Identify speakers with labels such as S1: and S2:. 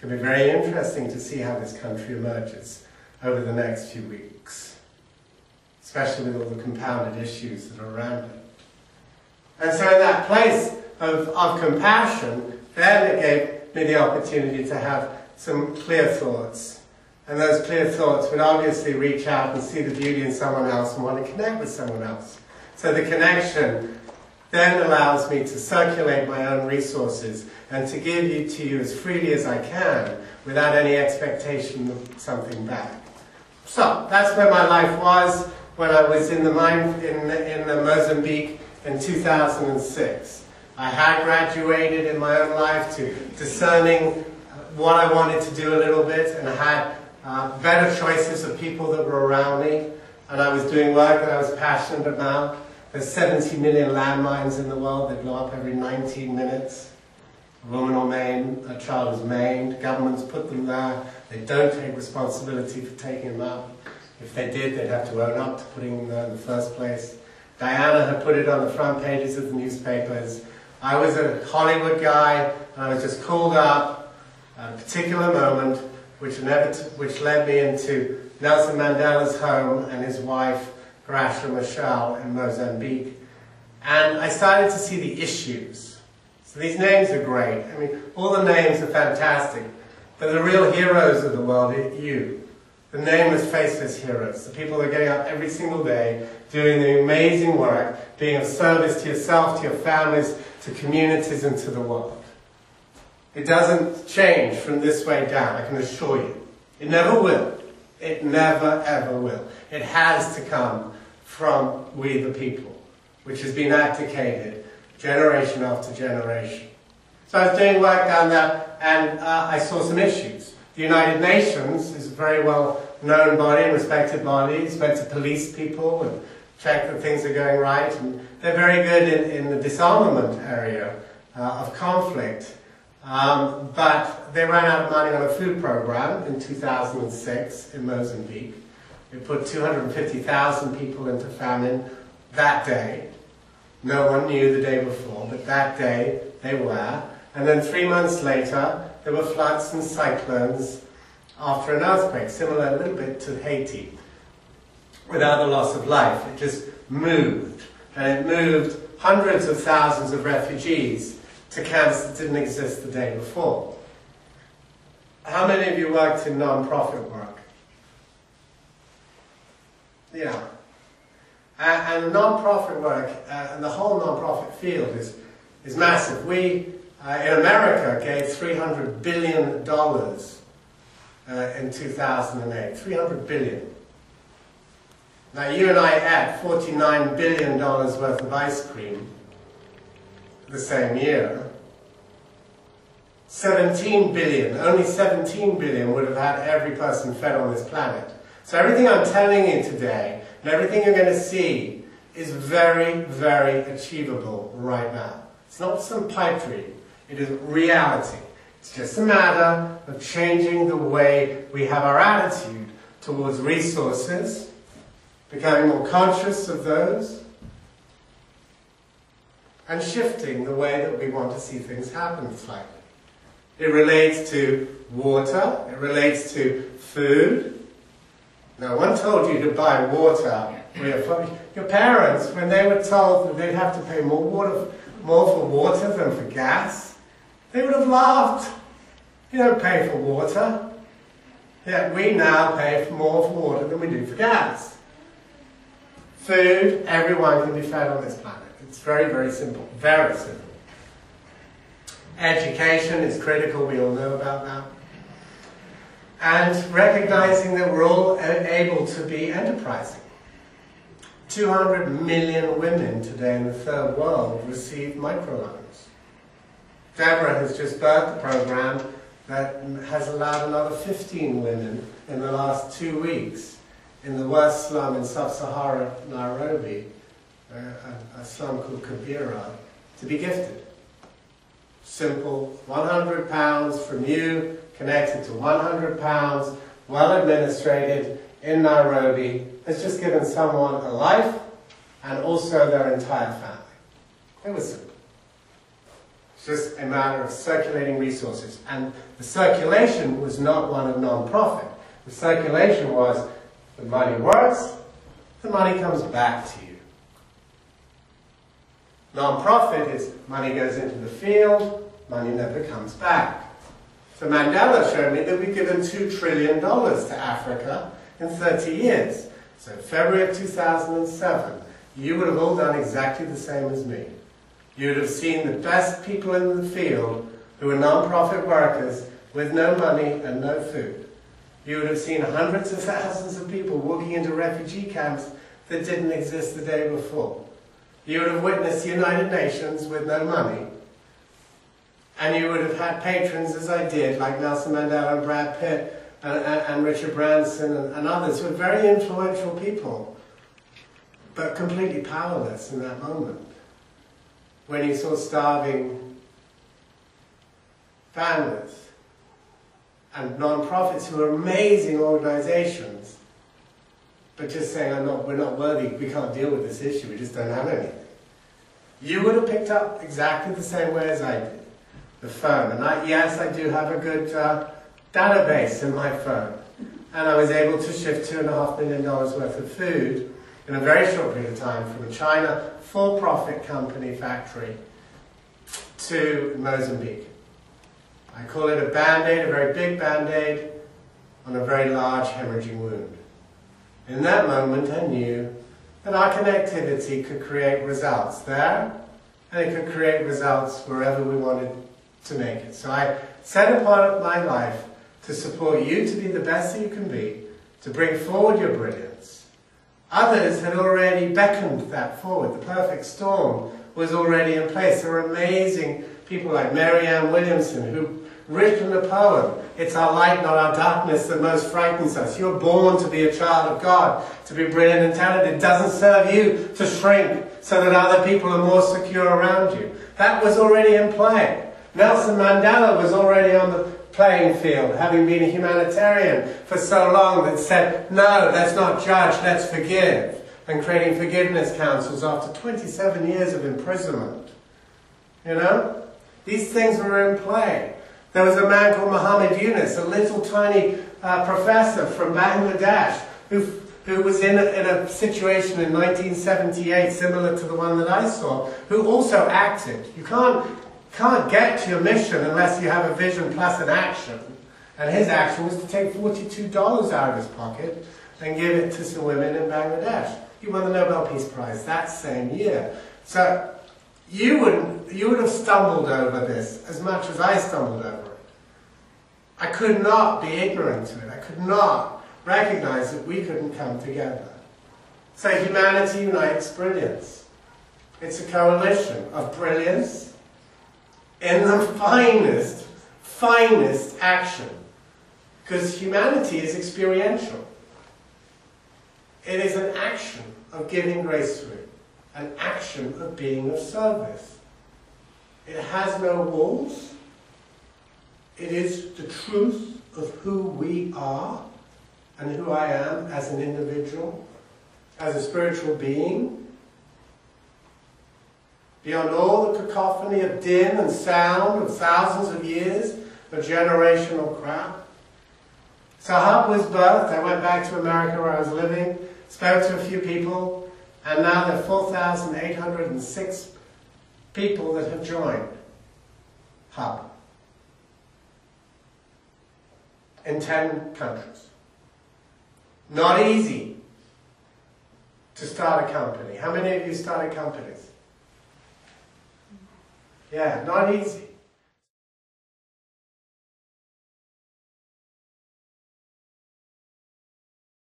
S1: going to be very interesting to see how this country emerges over the next few weeks, especially with all the compounded issues that are around it. And so in that place of compassion, then it gave me the opportunity to have some clear thoughts. And those clear thoughts would obviously reach out and see the beauty in someone else and want to connect with someone else. So the connection then allows me to circulate my own resources and to give it to you as freely as I can without any expectation of something back. So that's where my life was when I was in Mozambique in 2006. I had graduated in my own life to discerning what I wanted to do a little bit, and I had better choices of people that were around me, and I was doing work that I was passionate about. There's 70 million landmines in the world. They blow up every 19 minutes. A woman or a child is maimed. Governments put them there. They don't take responsibility for taking them out. If they did, they'd have to own up to putting them there in the first place. Diana had put it on the front pages of the newspapers. I was a Hollywood guy, and I was just called up at a particular moment, which led me into Nelson Mandela's home and his wife, Gracia Machel, in Mozambique. And I started to see the issues. So these names are great. I mean, all the names are fantastic. But the real heroes of the world are you. The nameless, faceless heroes. The people that are getting up every single day, doing the amazing work, being of service to yourself, to your families, to communities, and to the world. It doesn't change from this way down, I can assure you. It never will. It never, ever will. It has to come from we the people, which has been abdicated generation after generation. So I was doing work down there, and I saw some issues. The United Nations is a very well-known body and respected body. It's meant to police people and check that things are going right. And they're very good in the disarmament area of conflict. But they ran out of money on a food program in 2006 in Mozambique. It put 250,000 people into famine that day. No one knew the day before, but that day they were. And then 3 months later, there were floods and cyclones after an earthquake, similar a little bit to Haiti, without the loss of life. It just moved. And it moved hundreds of thousands of refugees to camps that didn't exist the day before. How many of you worked in non-profit work? Yeah. And non-profit work, and the whole non-profit field is massive. We, in America, gave $300 billion in 2008. $300 billion. Now, you and I ate $49 billion worth of ice cream the same year. 17 billion, only 17 billion would have had every person fed on this planet. So everything I'm telling you today, and everything you're going to see, is very, very achievable right now. It's not some pipe dream, it is reality. It's just a matter of changing the way we have our attitude towards resources, becoming more conscious of those, and shifting the way that we want to see things happen slightly. It relates to water, it relates to food. No one told you to buy water. Your parents, when they were told that they'd have to pay more for water than for gas, they would have laughed. You don't pay for water. Yet we now pay more for water than we do for gas. Food, everyone can be fed on this planet. It's very, very simple. Very simple. Education is critical, we all know about that. And recognizing that we're all able to be enterprising. 200 million women today in the third world receive microloans. Deborah has just birthed a program that has allowed another 15 women in the last 2 weeks in the worst slum in sub-Saharan Nairobi, a slum called Kibera, to be gifted. Simple, £100 from you, connected to £100, well administrated in Nairobi, has just given someone a life and also their entire family. It was simple. just a matter of circulating resources. And the circulation was not one of non-profit. The circulation was, the money works, the money comes back to you. Non-profit is money goes into the field, money never comes back. So Mandela showed me that we've given $2 trillion to Africa in 30 years. So February of 2007, you would have all done exactly the same as me. You would have seen the best people in the field who were non-profit workers with no money and no food. You would have seen hundreds of thousands of people walking into refugee camps that didn't exist the day before. You would have witnessed the United Nations with no money. And you would have had patrons, as I did, like Nelson Mandela and Brad Pitt and Richard Branson and others, who were very influential people, but completely powerless in that moment. When you saw starving families and non-profits who are amazing organizations, but just saying, we're not worthy, we can't deal with this issue, we just don't have anything. You would have picked up exactly the same way as I did. The phone, and yes, I do have a good database in my phone, and I was able to shift $2.5 million worth of food in a very short period of time from a China for-profit company factory to Mozambique. I call it a band-aid, a very big band-aid on a very large hemorrhaging wound. In that moment I knew that our connectivity could create results there, and it could create results wherever we wanted to make it. So I set apart my life to support you to be the best that you can be, to bring forward your brilliance. Others had already beckoned that forward. The perfect storm was already in place. There were amazing people like Mary Ann Williamson who written a poem, "It's our light, not our darkness, that most frightens us. You're born to be a child of God, to be brilliant and talented. It doesn't serve you to shrink so that other people are more secure around you." That was already in play. Nelson Mandela was already on the playing field, having been a humanitarian for so long, that said, no, let's not judge, let's forgive, and creating forgiveness councils after 27 years of imprisonment. You know? These things were in play. There was a man called Muhammad Yunus, a little tiny professor from Bangladesh, who was in a situation in 1978 similar to the one that I saw, who also acted. You can't get to your mission unless you have a vision plus an action. And his action was to take $42 out of his pocket and give it to some women in Bangladesh. He won the Nobel Peace Prize that same year. So you would have stumbled over this as much as I stumbled over it. I could not be ignorant to it. I could not recognize that we couldn't come together. So humanity unites brilliance. It's a coalition of brilliance in the finest action. Because humanity is experiential. It is an action of giving gracefully, an action of being of service. It has no walls. It is the truth of who we are and who I am as an individual, as a spiritual being. Beyond all the cacophony of din and sound of thousands of years of generational crap. So Hub was birthed. I went back to America where I was living, spoke to a few people, and now there are 4,806 people that have joined Hub in 10 countries. Not easy to start a company. How many of you started companies? Yeah, not easy.